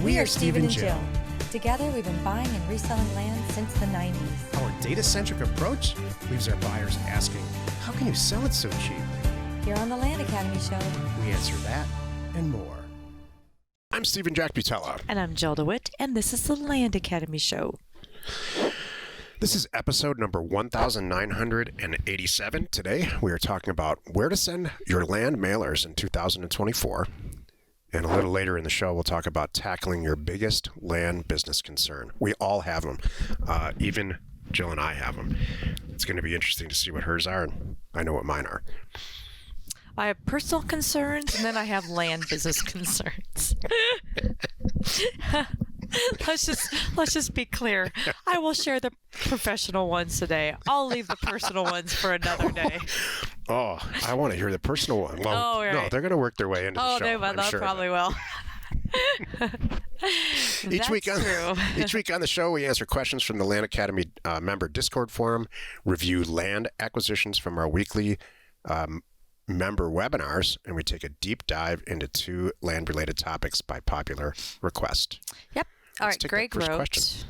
We are Steve and Jill. Together, we've been buying and reselling land since the 90s. Our data-centric approach leaves our buyers asking, how can you sell it so cheap? Here on the Land Academy Show, We answer that and more. I'm Stephen Jack Butella. And I'm Jill DeWitt, and this is the Land Academy Show. This is episode number 1987. Today, we are talking about where to send your land mailers in 2024. And a little later in the show, we'll talk about tackling your biggest land business concern. We all have them. Even Jill and I have them. It's going to be interesting to see what hers are, and I know what mine are. I have personal concerns, and then I have land business concerns. Let's just be clear. I will share the professional ones today. I'll leave the personal ones for another day. Oh, I want to hear the personal one. Well, right. No, they're going to work their way into the show. They will. They probably will. Each week on the show, we answer questions from the Land Academy member Discord forum, review land acquisitions from our weekly member webinars, and we take a deep dive into 2 land-related topics by popular request. Yep. All right, Greg wrote,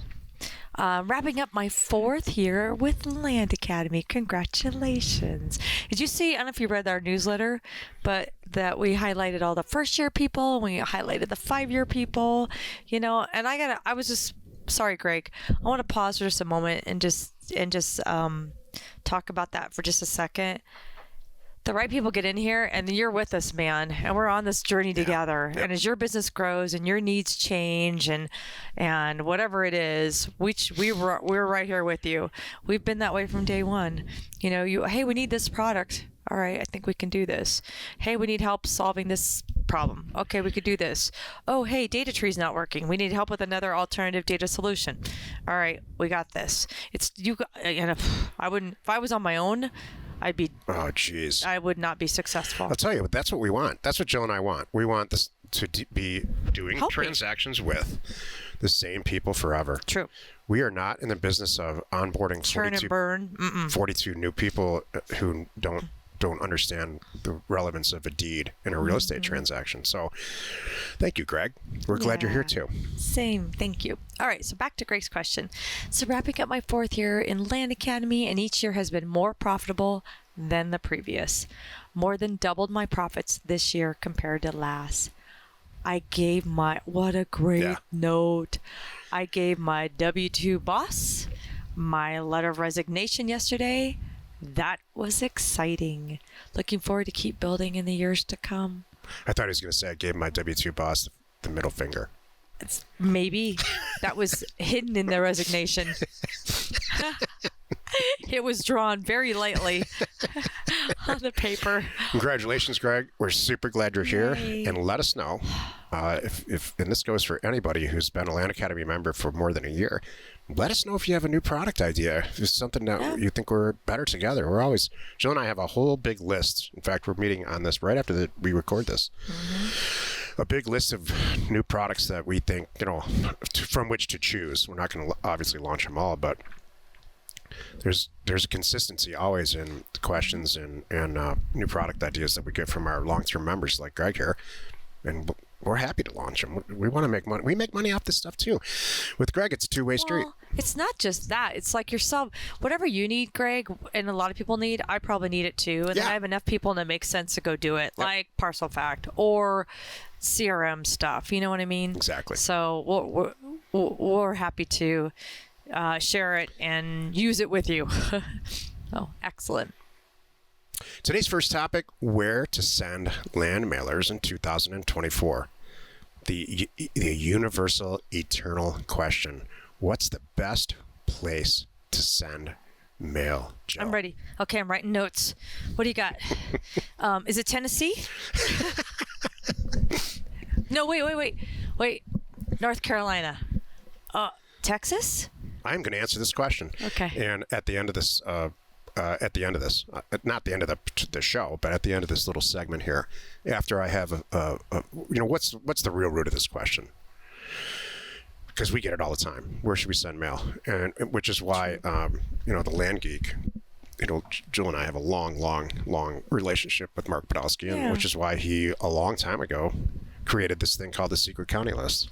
wrapping up my 4th year with Land Academy. Congratulations. Did you see, I don't know if you read our newsletter, but that we highlighted all the first-year people, and we highlighted the 5-year people, and I was just, sorry, Greg, I want to pause for just a moment and just talk about that for just a second. The right people get in here and you're with us, man, and we're on this journey together. Yep. And as your business grows and your needs change and whatever it is, we're right here with you. We've been that way from day one. Hey, we need this product. All right, I think we can do this. Hey, we need help solving this problem. Okay, we could do this. Oh, hey, data tree's not working. We need help with another alternative data solution. All right, we got this. I wouldn't, if I was on my own, I'd be. Oh, geez. I would not be successful. I'll tell you, that's what we want. That's what Jill and I want. We want this to be doing transactions with the same people forever. True. We are not in the business of onboarding Turn and burn. 42 new people who don't understand the relevance of a deed in a real estate transaction. So thank you, Greg. We're glad you're here too. Same. Thank you. All right. So back to Greg's question. So wrapping up my 4th year in Land Academy, and each year has been more profitable than the previous. More than doubled my profits this year compared to last. What a great note. I gave my W-2 boss my letter of resignation yesterday. That was exciting. Looking forward to keep building in the years to come. I thought he was going to say I gave my W-2 boss the middle finger. Maybe. That was hidden in the resignation. It was drawn very lightly on the paper. Congratulations, Greg. We're super glad you're here. And let us know if and this goes for anybody who's been a Land Academy member for more than a year. Let us know if you have a new product idea. If it's something that you think we're better together. Jill and I have a whole big list. In fact, we're meeting on this right after we record this. A big list of new products that we think, from which to choose. We're not going to obviously launch them all, but there's a consistency always in the questions and new product ideas that we get from our long-term members like Greg here. And we're happy to launch them. We want to make money. We make money off this stuff too. With Greg, it's a two-way street. It's not just that. It's like yourself. Whatever you need, Greg, and a lot of people need, I probably need it too. And then I have enough people and it makes sense to go do it, like Parcel Fact or CRM stuff. You know what I mean? Exactly. So we're happy to share it and use it with you. Oh, excellent. Today's first topic, where to send land mailers in 2024. The universal, eternal question. What's the best place to send mail, Joe? I'm ready. Okay, I'm writing notes. What do you got? Is it Tennessee? No, wait. North Carolina. Texas? I'm going to answer this question. Okay. And at the end of this, not the end of the show, but at the end of this little segment here, after I have what's the real root of this question? Because we get it all the time. Where should we send mail? And which is why, the Land Geek, Jill and I have a long relationship with Mark Podolsky, and which is why he, a long time ago, created this thing called the Secret County List.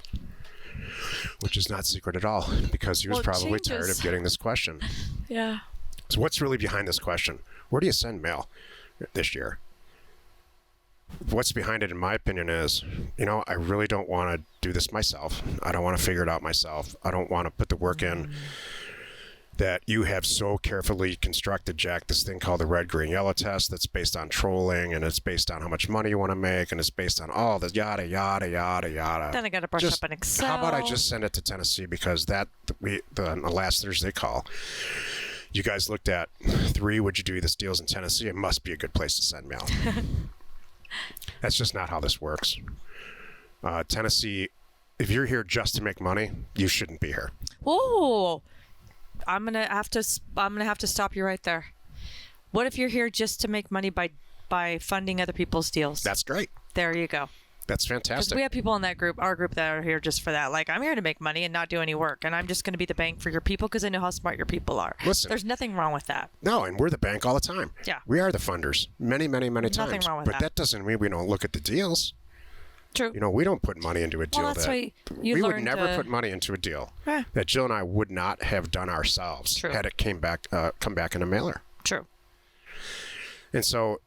which is not secret at all because he was probably tired of getting this question. Yeah. So what's really behind this question? Where do you send mail this year? What's behind it, in my opinion, is, I really don't want to do this myself. I don't want to figure it out myself. I don't want to put the work in that you have so carefully constructed, Jack, this thing called the red, green, yellow test that's based on trolling, and it's based on how much money you want to make, and it's based on all the yada, yada, yada, yada. Then I got to brush up on Excel. How about I just send it to Tennessee, because on the last Thursday call, you guys looked at 3 would you do this deals in Tennessee. It must be a good place to send mail. That's just not how this works. Tennessee, if you're here just to make money, you shouldn't be here. Whoa! I'm gonna have to stop you right there. What if you're here just to make money by funding other people's deals? That's great. There you go. That's fantastic. We have people in that group, our group, that are here just for that. Like, I'm here to make money and not do any work, and I'm just going to be the bank for your people because I know how smart your people are. Listen, there's nothing wrong with that. No, and we're the bank all the time. Yeah. We are the funders many, many, many times. Nothing wrong with but that. That doesn't mean we don't look at the deals. True. We don't put money into a deal Well, that's why we would never put money into a deal that Jill and I would not have done ourselves had it come back in a mailer. True. And so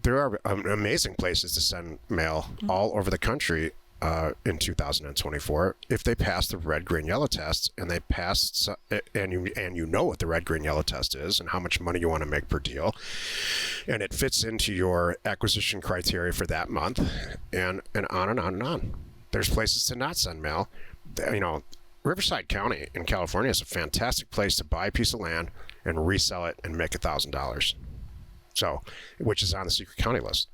there are amazing places to send mail all over the country in 2024 if they pass the red, green, yellow test, and they pass and you know what the red, green, yellow test is and how much money you want to make per deal, and it fits into your acquisition criteria for that month, and on and on and on. There's places to not send mail. Riverside County in California is a fantastic place to buy a piece of land and resell it and make $1,000. So, which is on the secret county list.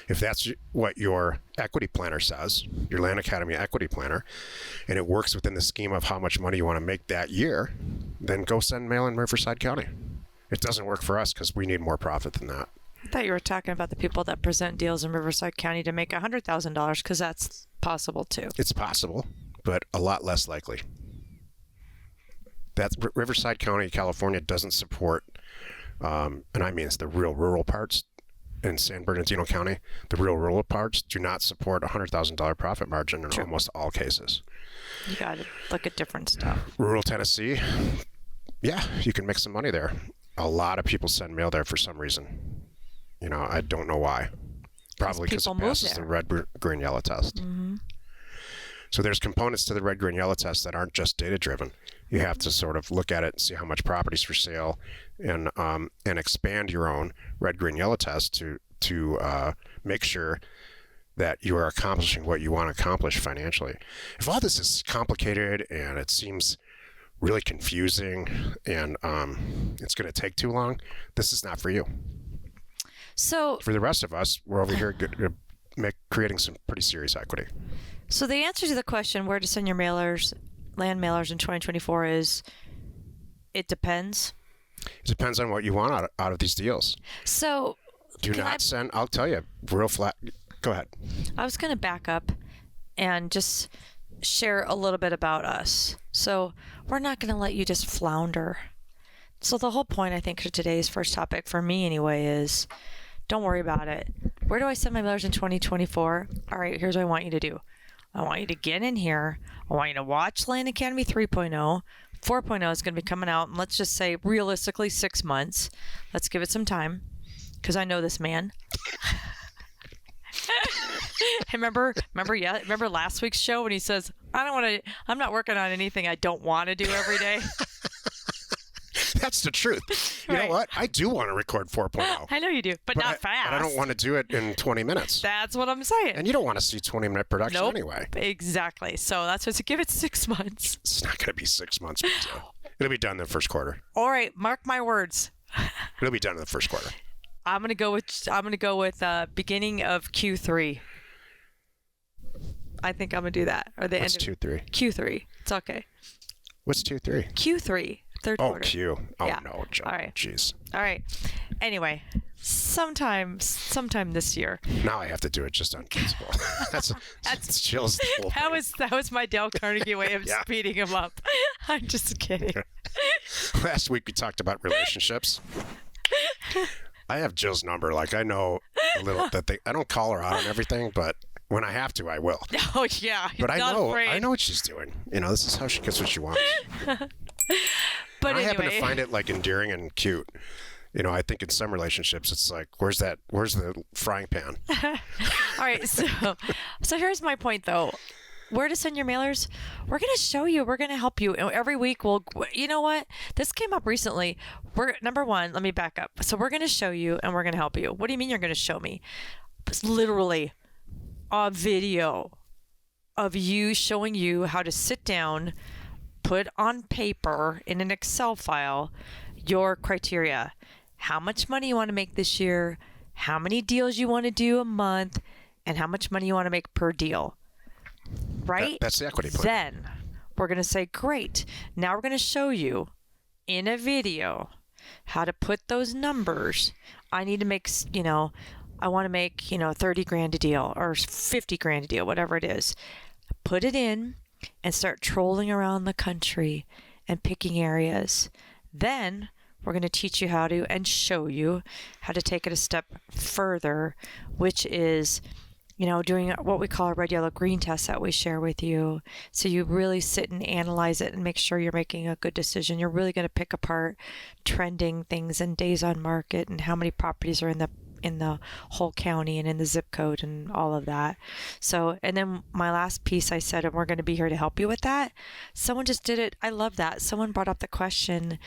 If that's what your equity planner says, your Land Academy equity planner, and it works within the scheme of how much money you want to make that year, then go send mail in Riverside County. It doesn't work for us because we need more profit than that. I thought you were talking about the people that present deals in Riverside County to make $100,000 because that's possible too. It's possible, but a lot less likely. That Riverside County, California doesn't support, and I mean it's the real rural parts in San Bernardino County, the real rural parts do not support a $100,000 profit margin in almost all cases. You got to look at different stuff. Rural Tennessee, yeah, you can make some money there. A lot of people send mail there for some reason. I don't know why. Probably because it passes the red, green, yellow test. Mm-hmm. So there's components to the red, green, yellow test that aren't just data driven. You have to sort of look at it and see how much property's for sale, and expand your own red, green, yellow test to make sure that you are accomplishing what you want to accomplish financially. If all this is complicated and it seems really confusing and it's going to take too long, this is not for you. So for the rest of us, we're over here creating some pretty serious equity. So the answer to the question where to send your land mailers in 2024 is it depends. It depends on what you want out of these deals. So do not send, I'll tell you, real flat. Go ahead. I was going to back up and just share a little bit about us. So we're not going to let you just flounder. So the whole point, I think, of today's first topic, for me anyway, is don't worry about it. Where do I send my mailers in 2024? All right, here's what I want you to do. I want you to get in here. I want you to watch Land Academy 3.0. 4.0 is going to be coming out, and let's just say realistically 6 months. Let's give it some time, because I know this man. remember last week's show when he says, I'm not working on anything I don't want to do every day. That's the truth. You know what? I do want to record 4.0. I know you do, but not fast. But I don't want to do it in 20 minutes. That's what I'm saying. And you don't want to see 20-minute production anyway. Exactly. So that's what, give it 6 months. It's not going to be 6 months. It'll be done in the first quarter. All right, mark my words. It'll be done in the first quarter. I'm gonna go with beginning of Q3. I think I'm gonna do that, or the What's end of Q3? Q3. It's okay. What's Q3? Q3, third quarter. Oh, Q. Oh yeah. no, Joe. All right. Jeez. All right. Anyway, sometime this year. Now I have to do it just on principle. that's Jill's whole thing. That was my Dale Carnegie way of speeding him up. I'm just kidding. Last week we talked about relationships. I have Jill's number. Like, I know a little that I don't call her out on everything, but when I have to, I will. Oh yeah, But I not know, afraid. I know what she's doing. This is how she gets what she wants. But I anyway, happen to find it like endearing and cute. I think in some relationships, it's like, where's the frying pan? all right. So here's my point, though. Where to send your mailers? We're going to show you. We're going to help you. And every week, you know what? This came up recently. Number one, let me back up. So we're going to show you and we're going to help you. What do you mean you're going to show me? It's literally a video of you showing you how to sit down, put on paper in an Excel file your criteria. How much money you want to make this year, how many deals you want to do a month, and how much money you want to make per deal. Right? That's the equity plan. Then we're going to say, great. Now we're going to show you in a video how to put those numbers. I need to make, I want to make, 30 grand a deal or 50 grand a deal, whatever it is. Put it in and start trolling around the country and picking areas. Then we're going to teach you how to and show you how to take it a step further, which is, doing what we call a red, yellow, green test that we share with you. So you really sit and analyze it and make sure you're making a good decision. You're really going to pick apart trending things and days on market and how many properties are in the whole county and in the zip code and all of that. So, and then my last piece I said, and we're going to be here to help you with that. Someone just did it. I love that. Someone brought up the question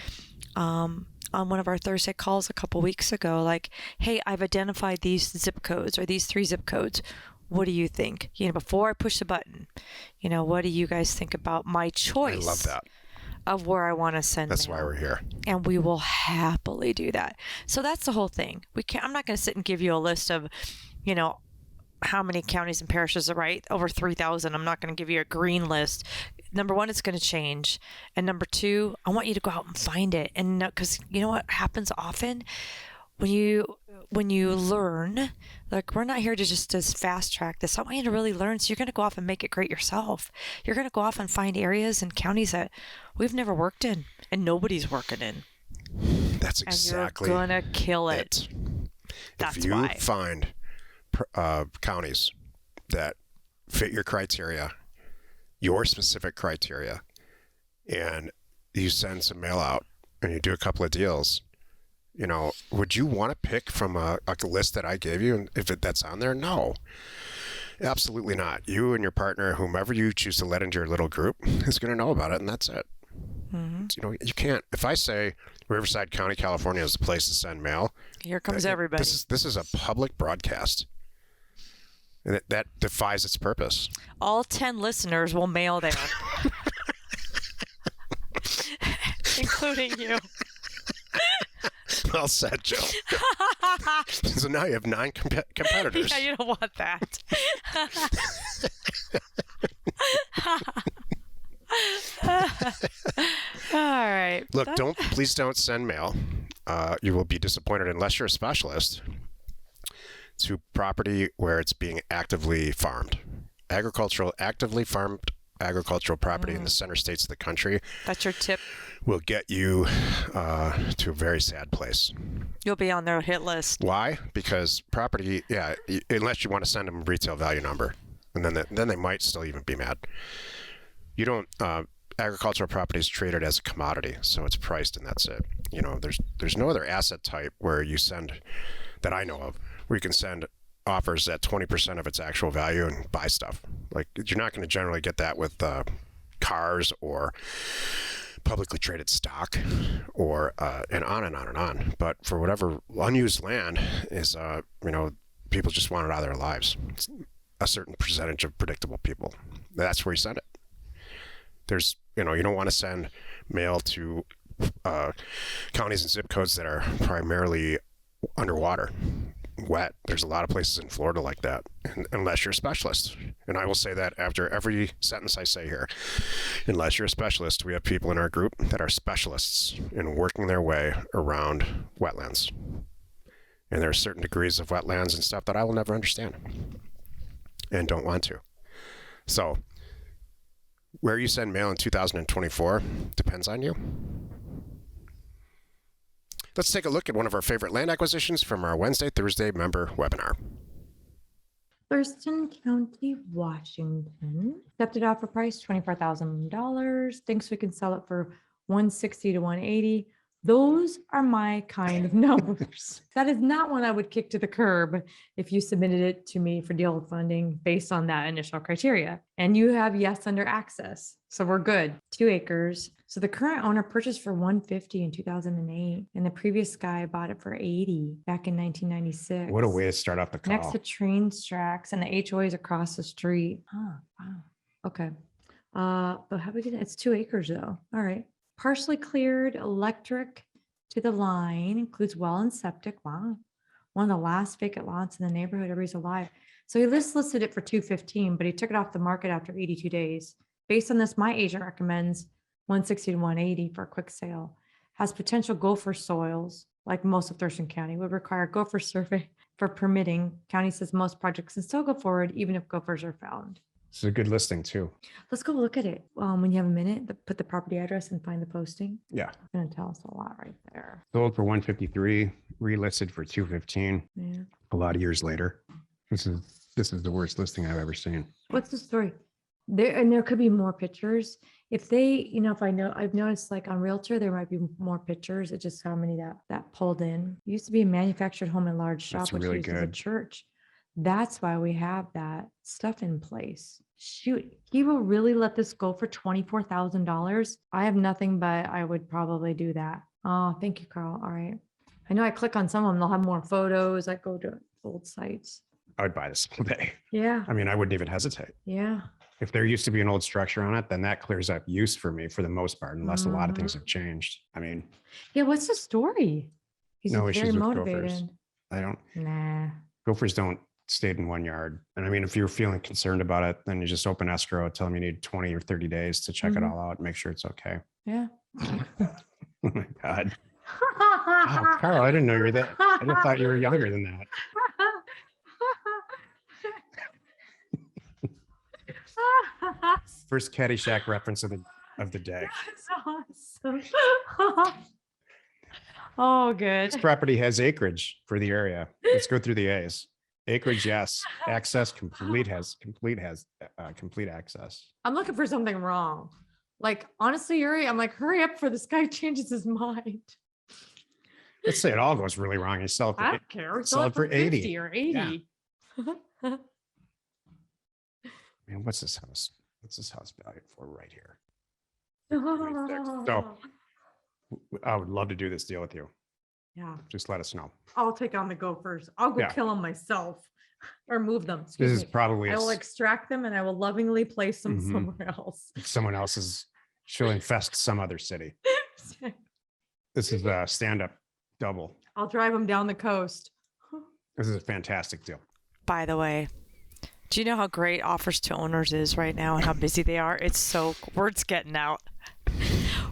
on one of our Thursday calls a couple weeks ago, like, hey, I've identified these zip codes or these 3 zip codes. What do you think? Before I push the button, what do you guys think about my choice? I love that. Of where I want to send That's mail. why we're here. And we will happily do that. So that's the whole thing. I'm not going to sit and give you a list of, how many counties and parishes are right. Over 3,000. I'm not going to give you a green list. Number one, it's going to change. And number two, I want you to go out and find it. And because you know what happens often when you learn, like, we're not here to just fast track this. I want you to really learn. So you're going to go off and make it great yourself. You're going to go off and find areas and counties that we've never worked in and nobody's working in. That's exactly. And you're going to kill it. That's if you why. find counties that fit your criteria, your specific criteria, and you send some mail out and you do a couple of deals, would you want to pick from a list that I gave you? And if that's on there, no, absolutely not. You and your partner, whomever you choose to let into your little group, is going to know about it, and that's it. Mm-hmm. You can't. If I say Riverside County, California is the place to send mail, here comes everybody. This is a public broadcast. And that defies its purpose. All 10 listeners will mail there. Including you. Well said, Joe. So now you have 9 competitors. Yeah, you don't want that. All right. Look, please don't send mail. You will be disappointed unless you're a specialist to property where it's being actively farmed. Actively farmed agricultural property in the center states of the country. That's your tip. Will get you to a very sad place. You'll be on their hit list. Why? Because property, unless you want to send them a retail value number, and then they might still even be mad. You don't. Agricultural property is traded as a commodity, so it's priced and that's it. There's no other asset type where you send, that I know of, where you can send offers at 20% of its actual value and buy stuff. Like, you're not going to generally get that with cars or publicly traded stock, or and on and on and on. But for whatever unused land is, people just want it out of their lives. It's a certain percentage of predictable people. That's where you send it. There's, you don't want to send mail to counties and zip codes that are primarily underwater, wet. There's a lot of places in Florida like that, unless you're a specialist. And I will say that after every sentence I say here. Unless you're a specialist, we have people in our group that are specialists in working their way around wetlands. And there are certain degrees of wetlands and stuff that I will never understand and don't want to. So, where you send mail in 2024 depends on you. Let's take a look at one of our favorite land acquisitions from our Wednesday, Thursday member webinar. Thurston County, Washington. Accepted offer price $24,000. Thinks we can sell it for 160 to 180. Those are my kind of numbers. That is not one I would kick to the curb if you submitted it to me for deal funding based on that initial criteria. And you have yes under access. So we're good. 2 acres. So the current owner purchased for 150 in 2008, and the previous guy bought it for 80 back in 1996. What a way to start off the call. Next to train tracks, and the HOA is across the street. Oh, wow. Okay. But how big is it? It's 2 acres though. All right. Partially cleared, electric to the line, includes well and septic. Wow. One of the last vacant lots in the neighborhood. Everybody's alive. So he listed it for 215, but he took it off the market after 82 days. Based on this, my agent recommends 160 to 180 for a quick sale. Has potential gopher soils, like most of Thurston County, would require a gopher survey for permitting. County says most projects can still go forward even if gophers are found. It's a good listing too. Let's go look at it. When you have a minute, put the property address and find the posting. Yeah. It's going to tell us a lot right there. Sold for 153, relisted for 215. Yeah. A lot of years later. This is the worst listing I've ever seen. What's the story? There could be more pictures. If they, I've noticed like on Realtor, there might be more pictures. It's just how many that pulled in. It used to be a manufactured home and large shop, That's which really used as a good. church. That's why we have that stuff in place. Shoot, he will really let this go for $24,000. I have nothing, but I would probably do that. Oh, thank you, Carl. All right. I know I click on some of them. They'll have more photos. I go to old sites. I would buy this all day. Yeah. I mean, I wouldn't even hesitate. Yeah. If there used to be an old structure on it, then that clears up use for me for the most part, unless a lot of things have changed. I mean, Yeah. What's the story? He's No very issues with gophers. motivated. I don't, Nah. gophers don't stay in one yard. And I mean, if you're feeling concerned about it, then you just open escrow, tell them you need 20 or 30 days to check it Mhm. all out and make sure it's okay. Yeah. Oh my God. Oh, Carl, I didn't know you were that. I just thought you were younger than that. First Caddyshack reference of the day. That's awesome. Oh, good. This property has acreage for the area. Let's go through the A's. Acreage, yes. Access, complete access. I'm looking for something wrong. Like, honestly, Yuri, I'm like, hurry up for this guy changes his mind. Let's say it all goes really wrong. You sell it for I don't care. Sell it for 80. 50 or 80. Yeah. Man, what's this house? What's this house valued for right here? So I would love to do this deal with you. Yeah, Just let us know. I'll take on the gophers. I'll go Yeah. kill them myself or move them. This Excuse is me. probably I will extract them and I will lovingly place them Mhm. somewhere else. someone else's. She'll infest some other city. This is a stand-up double. I'll drive them down the coast. This is a fantastic deal. By the way, do you know how great offers to owners is right now and how busy they are? It's so, word's getting out.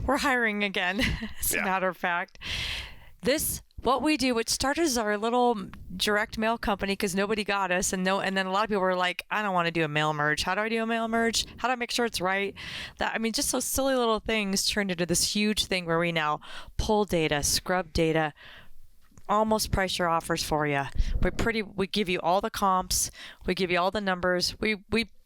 We're hiring again, as a matter of fact. What we do, it started as our little direct mail company because nobody got us. And then a lot of people were like, I don't want to do a mail merge. How do I do a mail merge? How do I make sure it's right? Just those silly little things turned into this huge thing where we now pull data, scrub data, almost price your offers for you. We give you all the comps, we give you all the numbers.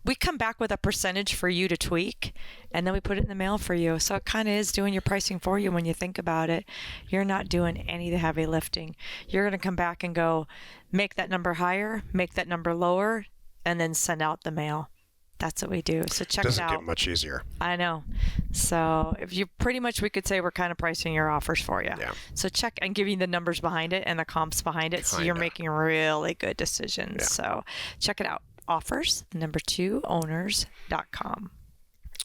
We come back with a percentage for you to tweak, and then we put it in the mail for you. So it kind of is doing your pricing for you when you think about it. You're not doing any of the heavy lifting. You're going to come back and go, make that number higher, make that number lower, and then send out the mail. That's what we do. So check it out. Doesn't get much easier. I know. So if you pretty much, we could say we're kind of pricing your offers for you. Yeah. So check and giving the numbers behind it and the comps behind it. So you're Kinda. making really good decisions. Yeah. So check it out. Offers, 2 owners.com.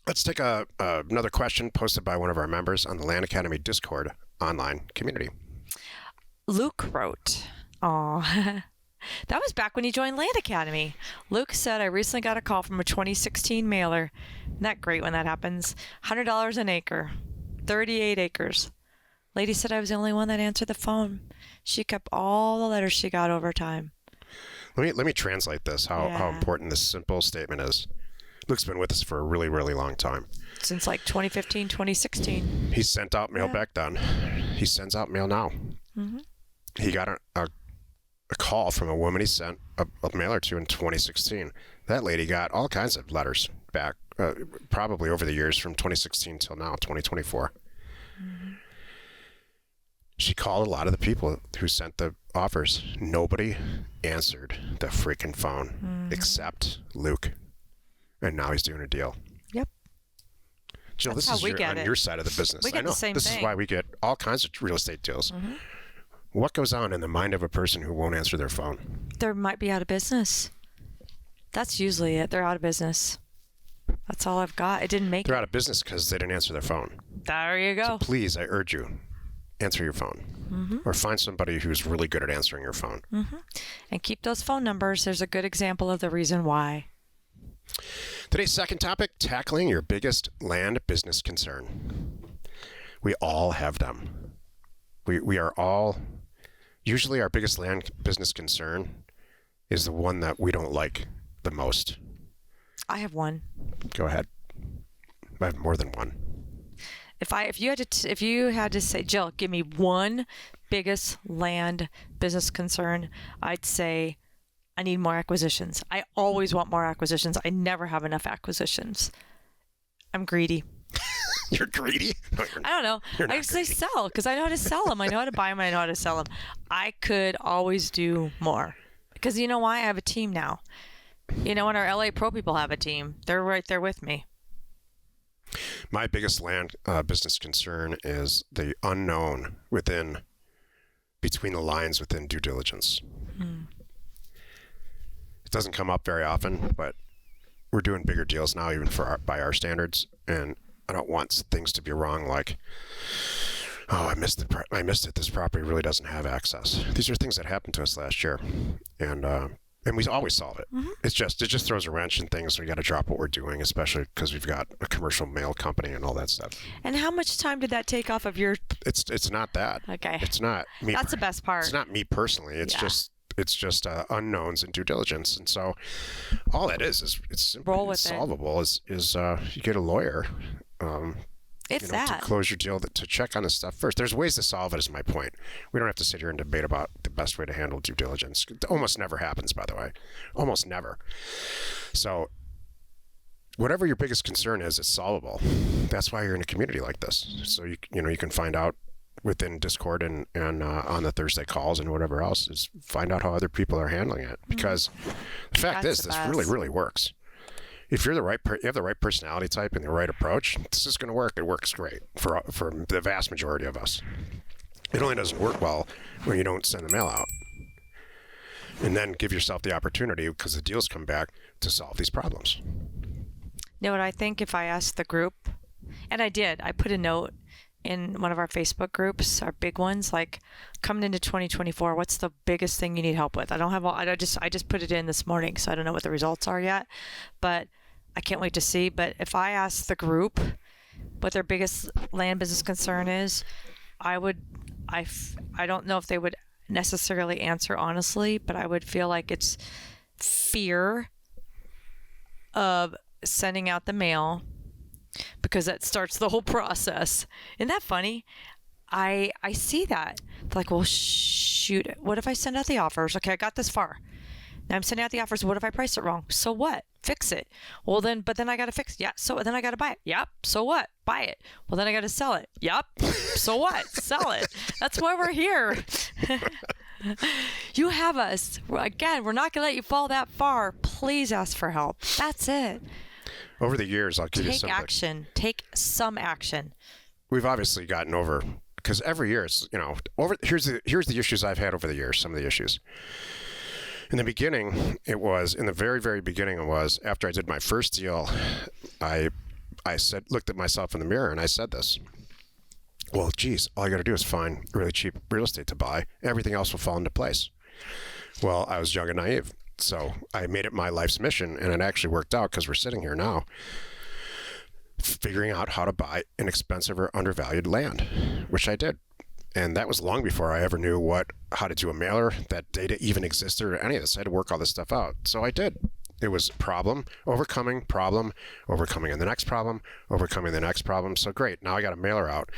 Let's take another question posted by one of our members on the Land Academy Discord online community. Luke wrote, "Aw, that was back when you joined Land Academy. Luke said, I recently got a call from a 2016 mailer. Isn't that great when that happens? $100 an acre, 38 acres. Lady said I was the only one that answered the phone. She kept all the letters she got over time. Let me translate this, how Yeah. important this simple statement is. Luke's been with us for a really, really long time. Since like 2015, 2016. He sent out mail Yeah. back then. He sends out mail now. Mm-hmm. He got a call from a woman he sent a mailer to in 2016. That lady got all kinds of letters back, probably over the years from 2016 till now, 2024. She called a lot of the people who sent the offers. Nobody answered the freaking phone except Luke. And now he's doing a deal. Yep. Jill, That's this how is we get on it. your side of the business. We get I know. the same This thing. is why we get all kinds of real estate deals. What goes on in the mind of a person who won't answer their phone? They might be out of business. That's usually it. They're out of business. That's all I've got. It didn't make They're it. out of business because they didn't answer their phone. There you go. Please, I urge you, answer your phone. Or find somebody who's really good at answering your phone. And keep those phone numbers. There's a good example of the reason why. Today's second topic, tackling your biggest land business concern. We all have them. We are all, usually our biggest land business concern is the one that we don't like the most. I have one. Go ahead. I have more than one. If you had to say, Jill, give me one biggest land business concern, I'd say I need more acquisitions. I always want more acquisitions. I never have enough acquisitions. I'm greedy. You're greedy? No, you're I don't know. You're not I say sell because I know how to sell them. I know how to buy them. I know how to sell them. I could always do more because you know why? I have a team now. You know, when our LA Pro people have a team, they're right there with me. My biggest land business concern is the unknown between the lines within due diligence. It doesn't come up very often, but we're doing bigger deals now, even by our standards, and I don't want things to be wrong. Like, oh, I missed it. This property really doesn't have access. These are things that happened to us last year, and we always solve it. It just throws a wrench in things. We got to drop what we're doing, especially because we've got a commercial mail company and all that stuff. And how much time did that take off of your? It's not that. Okay. It's not me. That's the best part. It's not me personally. It's just unknowns and due diligence, and so all that is it's simply Roll with it. solvable. Is you get a lawyer. It's To close your deal, to check on this stuff first. There's ways to solve it, is my point. We don't have to sit here and debate about the best way to handle due diligence. It almost never happens, by the way. Almost never. So whatever your biggest concern is, it's solvable. That's why you're in a community like this. So you can find out within Discord and on the Thursday calls and whatever else, is find out how other people are handling it. Because the fact That's is, the this best. really, really works. If you're you have the right personality type and the right approach, this is going to work. It works great for the vast majority of us. It only doesn't work well when you don't send the mail out. And then give yourself the opportunity, because the deals come back, to solve these problems. You know what I think if I asked the group, and I did, I put a note in one of our Facebook groups, our big ones, like coming into 2024, what's the biggest thing you need help with? I just put it in this morning, so I don't know what the results are yet, but I can't wait to see. But if I ask the group what their biggest land business concern is, I don't know if they would necessarily answer honestly, but I would feel like it's fear of sending out the mail, because that starts the whole process. Isn't that funny? I see that. They're like, well, shoot, what if I send out the offers? Okay, I got this far. Now I'm sending out the offers. What if I price it wrong? So what? Fix it. Well, then I got to fix it. Yeah. So then I got to buy it. Yep. So what? Buy it. Well, then I got to sell it. Yep. So what? Sell it. That's why we're here. You have us. Again, we're not going to let you fall that far. Please ask for help. That's it. Over the years, I'll give you Take some. action. Take some action. We've obviously gotten over, because every year it's, here's the issues I've had over the years. Some of the issues. In the beginning, in the very, very beginning, it was after I did my first deal, I looked at myself in the mirror and I said this. Well, geez, all I got to do is find really cheap real estate to buy. Everything else will fall into place. Well, I was young and naive. So I made it my life's mission, and it actually worked out, because we're sitting here now figuring out how to buy inexpensive or undervalued land, which I did. And that was long before I ever knew how to do a mailer, that data even existed, or any of this. I had to work all this stuff out. So I did. It was problem, overcoming, and the next problem, overcoming the next problem. So great. Now I got a mailer out.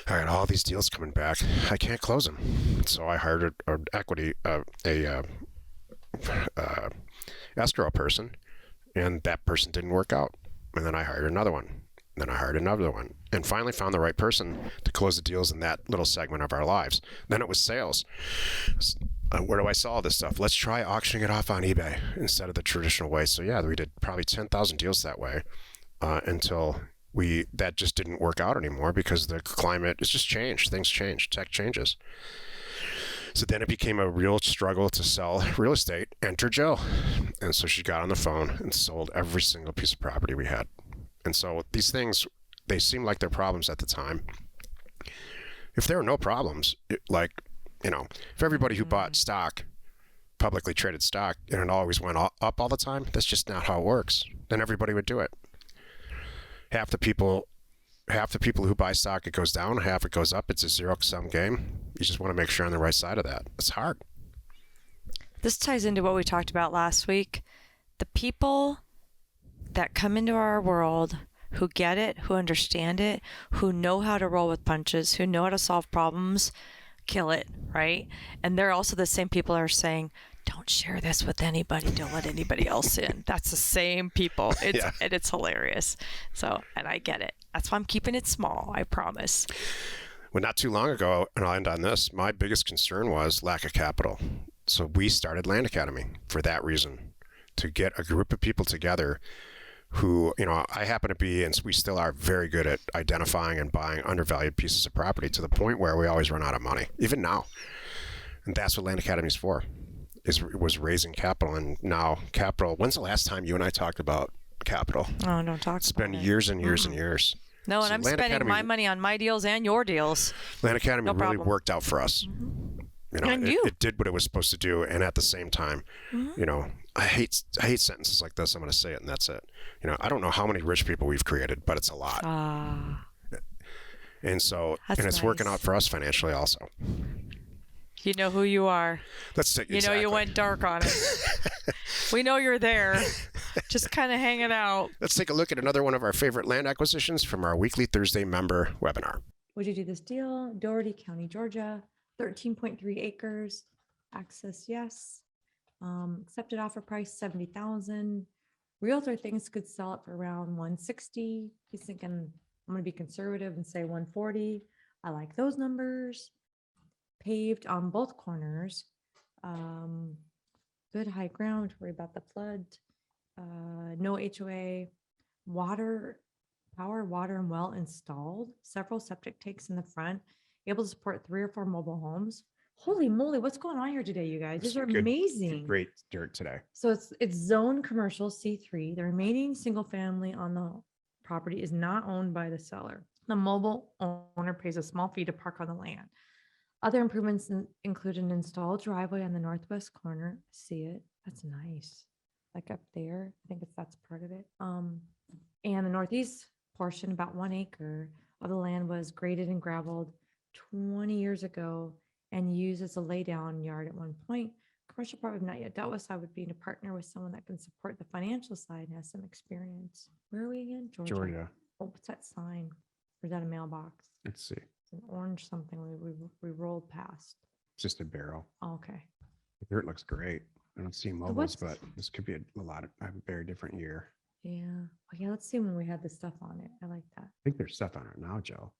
I got all these deals coming back. I can't close them. So I hired an escrow person, and that person didn't work out. And then I hired another one. Then I hired another one, and finally found the right person to close the deals in that little segment of our lives. Then it was sales. Where do I sell all this stuff? Let's try auctioning it off on eBay instead of the traditional way. So yeah, we did probably 10,000 deals that way until that just didn't work out anymore because the climate has just changed. Things change. Tech changes. So then it became a real struggle to sell real estate. Enter Jill. And so she got on the phone and sold every single piece of property we had. And so these things, they seem like they're problems at the time. If there are no problems, if everybody who bought stock, publicly traded stock, and it always went up all the time, that's just not how it works. Then everybody would do it. Half the people who buy stock, it goes down, half it goes up. It's a zero-sum game. You just want to make sure you're on the right side of that. It's hard. This ties into what we talked about last week. The people that come into our world who get it, who understand it, who know how to roll with punches, who know how to solve problems, kill it, right? And they're also the same people that are saying, don't share this with anybody. Don't let anybody else in. That's the same people. And it's hilarious. So, and I get it. That's why I'm keeping it small. I promise. Well, not too long ago, and I'll end on this, my biggest concern was lack of capital. So we started Land Academy for that reason, to get a group of people together who, I happen to be, and we still are very good at identifying and buying undervalued pieces of property to the point where we always run out of money, even now. And that's what Land Academy is for, was raising capital. And now capital, when's the last time you and I talked about capital? Oh, don't talk It's about been it. years and years and years. No, and So I'm Land spending Academy- my money on my deals and your deals. Land Academy No really problem. worked out for us. And you. It did what it was supposed to do, and at the same time, I hate sentences like this. I'm going to say it, and that's it. I don't know how many rich people we've created, but it's a lot. And so, That's and it's working nice. out for us financially also. You know who you are. Let's take. You know you went dark on it. We know you're there. Just kind of hanging out. Let's take a look at another one of our favorite land acquisitions from our weekly Thursday member webinar. Would you do this deal? Doherty County, Georgia, 13.3 acres. Access, yes. Accepted offer price, 70,000. Realtor thinks could sell it for around 160. He's thinking, I'm going to be conservative and say 140. I like those numbers. Paved on both corners. Good high ground, don't worry about the flood. No HOA. Power, water, and well installed. Several septic tanks in the front. Able to support 3 or 4 mobile homes. Holy moly, what's going on here today, you guys? These are Good- amazing. Great dirt today. So it's zone commercial C3. The remaining single family on the property is not owned by the seller. The mobile owner pays a small fee to park on the land. Other improvements include an installed driveway on the northwest corner. See it? That's nice. Like up there, I think that's part of it. And the northeast portion, about 1 acre of the land, was graded and gravelled 20 years ago and used as a laydown yard at one point. Commercial part I've not yet dealt with, so I would be to partner with someone that can support the financial side and has some experience. Where are we again? Georgia. Oh, what's that sign? Or is that a mailbox? Let's see. It's an orange something we rolled past. It's just a barrel. Oh, okay. The dirt looks great. I don't see mobiles, what's- but this could be a very different year. Yeah. Oh, yeah. Let's see when we had the stuff on it. I like that. I think there's stuff on it now, Joe.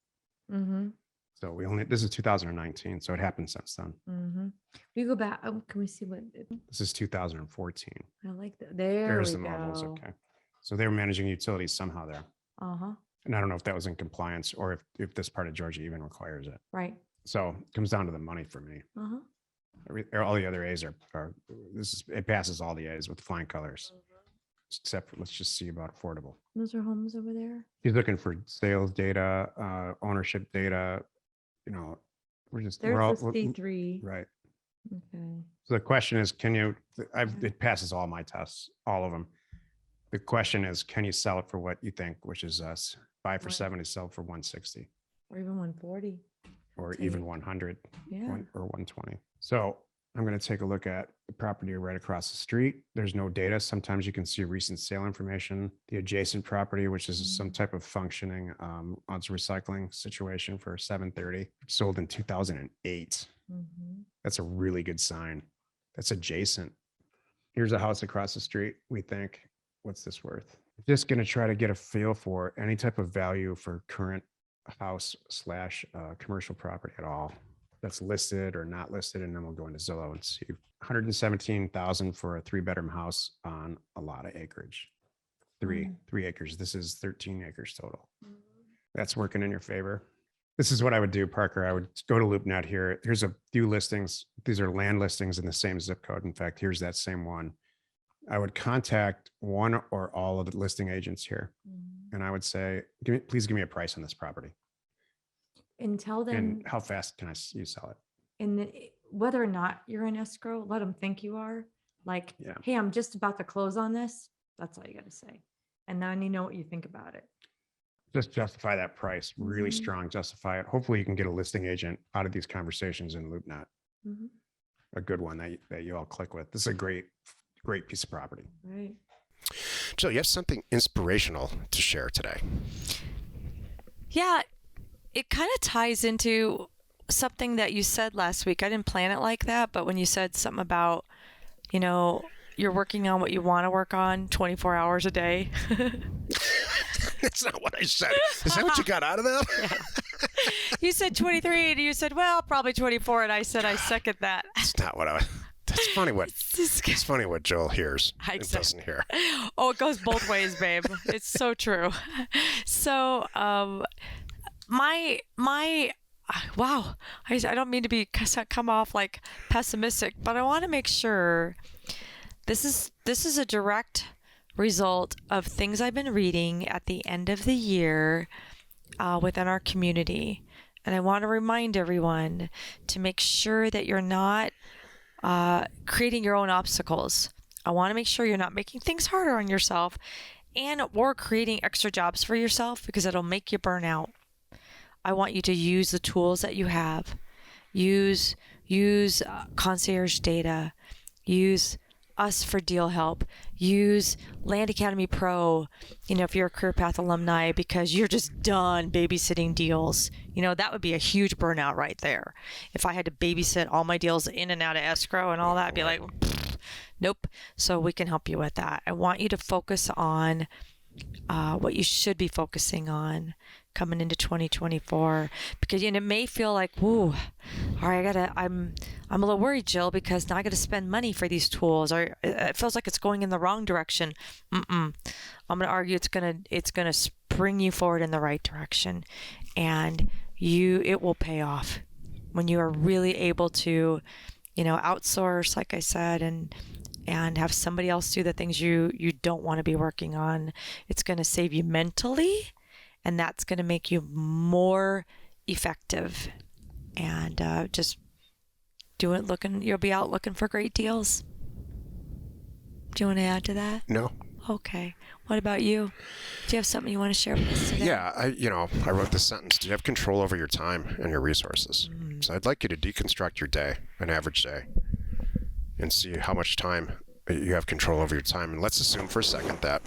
Mm-hmm. So this is 2019, so it happened since then. Mm-hmm. We go back. Oh, can we see what? This is 2014. I like that. There There's we the mobiles. go. Okay. So they were managing utilities somehow there. Uh-huh. And I don't know if that was in compliance or if this part of Georgia even requires it. Right. So it comes down to the money for me. Uh-huh. All the other A's it passes all the A's with flying colors. Except for, let's just see about affordable. Those are homes over there. He's looking for sales data, ownership data. There's we're all, the C3. right. Okay. So the question is, it passes all my tests, all of them. The question is, can you sell it for what you think, which is us, buy for Right. 70, sell for 160, Or even 140. or Take even it. 100 Yeah. or 120. So I'm going to take a look at the property right across the street. There's no data. Sometimes you can see recent sale information. The adjacent property, which is some type of functioning odds recycling situation for 730, sold in 2008. That's a really good sign. That's adjacent. Here's a house across the street. We think, what's this worth? Just going to try to get a feel for any type of value for current house slash commercial property at all that's listed or not listed. And then we'll go into Zillow and see 117,000 for a 3-bedroom house on a lot of acreage. Three acres. This is 13 acres total. That's working in your favor. This is what I would do, Parker. I would go to LoopNet here. Here's a few listings. These are land listings in the same zip code. In fact, here's that same one. I would contact one or all of the listing agents here. And I would say, please give me a price on this property. And tell them, And how fast can you sell it? and whether or not you're in escrow, let them think you are. Like, Yeah. hey, I'm just about to close on this. That's all you got to say. And then you know what you think about it. Just justify that price, really strong, justify it. Hopefully you can get a listing agent out of these conversations in LoopNet. A good one that you all click with. This is a great piece of property. Right. Jill, you have something inspirational to share today. Yeah, it kind of ties into something that you said last week. I didn't plan it like that, but when you said something about, you're working on what you want to work on 24 hours a day. That's not what I said. Is that what you got out of that? You said 23 and you said, well, probably 24. And I said, I second that. That's not what that's funny it's funny what Joel hears and doesn't hear. Oh, it goes both ways, babe. It's so true. So, wow, I don't mean to come off like pessimistic, but I want to make sure this is a direct result of things I've been reading at the end of the year within our community. And I want to remind everyone to make sure that you're not creating your own obstacles. I want to make sure you're not making things harder on yourself or creating extra jobs for yourself because it'll make you burn out. I want you to use the tools that you have. Use concierge data. Use us for deal help. Use Land Academy Pro, if you're a Career Path alumni, because you're just done babysitting deals. That would be a huge burnout right there. If I had to babysit all my deals in and out of escrow and all that, I'd be like, nope. So we can help you with that. I want you to focus on what you should be focusing on coming into 2024, because it may feel like, woo, all right, I'm a little worried, Jill, because now I got to spend money for these tools, or it feels like it's going in the wrong direction. I'm going to argue it's going to spring you forward in the right direction, and it will pay off when you are really able to, outsource, like I said, and have somebody else do the things you don't want to be working on. It's going to save you mentally, and that's going to make you more effective. And you'll be out looking for great deals. Do you want to add to that? No. Okay. What about you? Do you have something you want to share with us today? Yeah, I wrote this sentence. Do you have control over your time and your resources? So I'd like you to deconstruct your day, an average day, and see how much time you have control over your time. And let's assume for a second that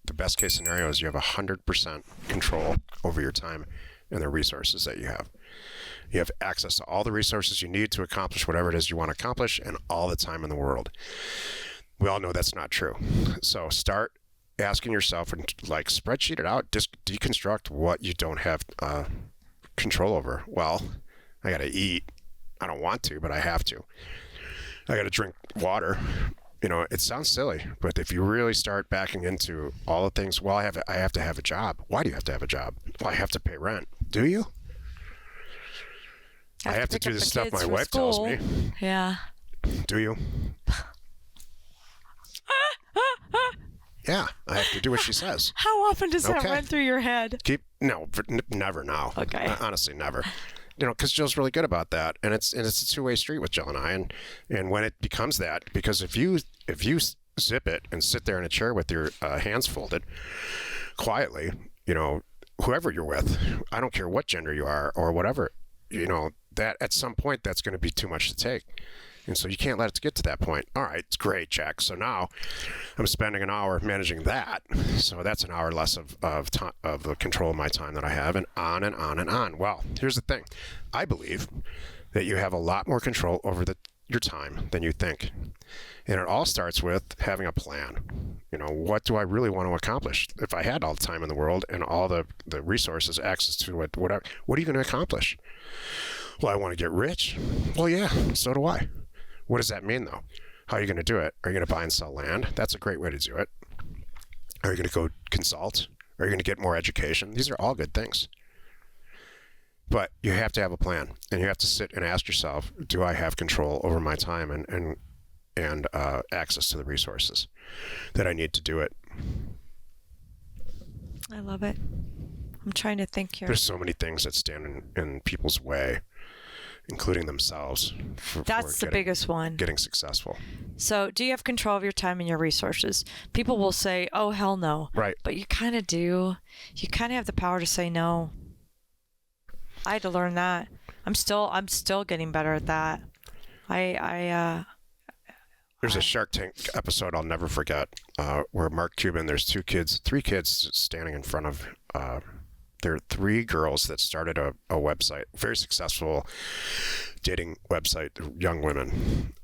the best case scenario is you have 100% control over your time and the resources that you have. You have access to all the resources you need to accomplish whatever it is you want to accomplish, and all the time in the world. We all know that's not true. So start asking yourself, and spreadsheet it out, deconstruct what you don't have control over. Well, I got to eat. I don't want to, but I have to. I got to drink water. It sounds silly, but if you really start backing into all the things, well, I have to have a job. Why do you have to have a job? Well, I have to pay rent. Do you? I have to do the stuff my wife tells me. Yeah. Do you? Yeah, I have to do what she says. How often does that run through your head? Never now. Okay. Honestly, never. Because Jill's really good about that, and it's a two-way street with Jill and I, and when it becomes that, because if you zip it and sit there in a chair with your hands folded, quietly, whoever you're with, I don't care what gender you are or whatever, that at some point that's going to be too much to take, And so you can't let it get to that point. All right, it's great, Jack. So now I'm spending an hour managing that. So that's an hour less of time, of the control of my time that I have, and on and on and on. Well, here's the thing. I believe that you have a lot more control over your time than you think. And it all starts with having a plan. You know, what do I really want to accomplish? If I had all the time in the world and all the resources, access to it, whatever, what are you going to accomplish? Well, I want to get rich. Well, yeah, so do I. What does that mean, though? How are you going to do it? Are you going to buy and sell land? That's a great way to do it. Are you going to go consult? Are you going to get more education? These are all good things. But you have to have a plan, and you have to sit and ask yourself, do I have control over my time and access to the resources that I need to do it? I love it. I'm trying to think here. There's so many things that stand in people's way, including themselves. That's the biggest one. Getting successful. So do you have control of your time and your resources? People will say, oh, hell no. Right. But you kind of do. You kind of have the power to say no. I had to learn that. I'm still getting better at that. There's a Shark Tank episode I'll never forget, where Mark Cuban, there's three kids standing in front of, there are three girls that started a website, very successful dating website, young women,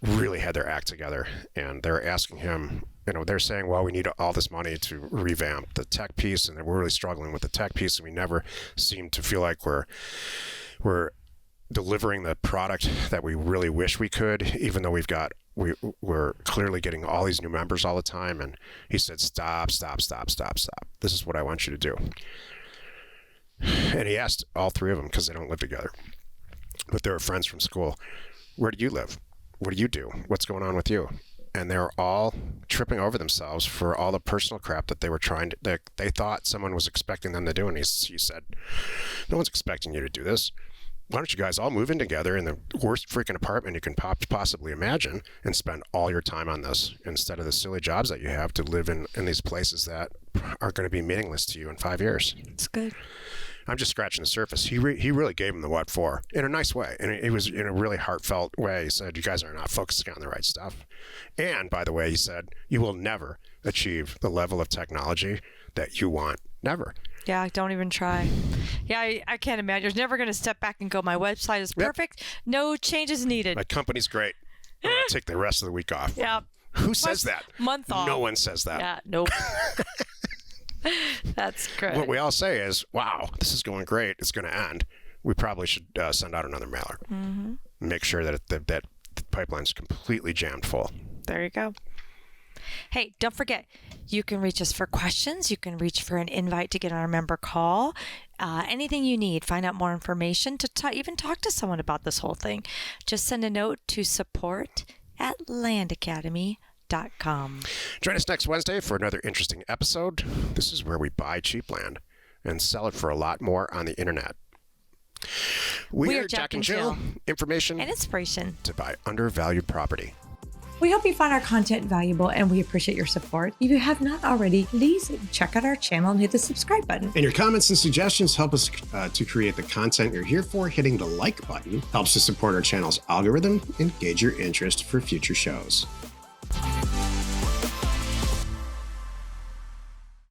really had their act together. And they're asking him, you know, they're saying, well, we need all this money to revamp the tech piece, and we're really struggling with the tech piece, and we never seem to feel like we're delivering the product that we really wish we could, even though we're clearly getting all these new members all the time. And he said, stop. This is what I want you to do. And he asked all three of them, because they don't live together, but they were friends from school, where do you live? What do you do? What's going on with you? And they were all tripping over themselves for all the personal crap that they were they thought someone was expecting them to do. And he said, no one's expecting you to do this. Why don't you guys all move in together in the worst freaking apartment you can possibly imagine, and spend all your time on this instead of the silly jobs that you have to live in these places that are going to be meaningless to you in 5 years. It's good. I'm just scratching the surface. He really gave him the what for in a nice way. And it was in a really heartfelt way. He said, you guys are not focusing on the right stuff. And by the way, he said, you will never achieve the level of technology that you want. Never. Yeah, don't even try. Yeah, I can't imagine. You're never going to step back and go, my website is perfect. Yep. No changes needed. My company's great. I'm going to take the rest of the week off. Yeah. Who says that? Month off. No one says that. Yeah, nope. That's great. What we all say is, wow, this is going great. It's going to end. We probably should send out another mailer. Mm-hmm. Make sure that the pipeline's completely jammed full. There you go. Hey, don't forget, you can reach us for questions. You can reach for an invite to get on our member call. Anything you need, find out more information, to even talk to someone about this whole thing. Just send a note to support@landacademy.com. Join us next Wednesday for another interesting episode. This is where we buy cheap land and sell it for a lot more on the internet. We are Jack and Jill. Information and inspiration to buy undervalued property. We hope you find our content valuable, and we appreciate your support. If you have not already, please check out our channel and hit the subscribe button. And your comments and suggestions help us to create the content you're here for. Hitting the like button helps to support our channel's algorithm and gauge your interest for future shows.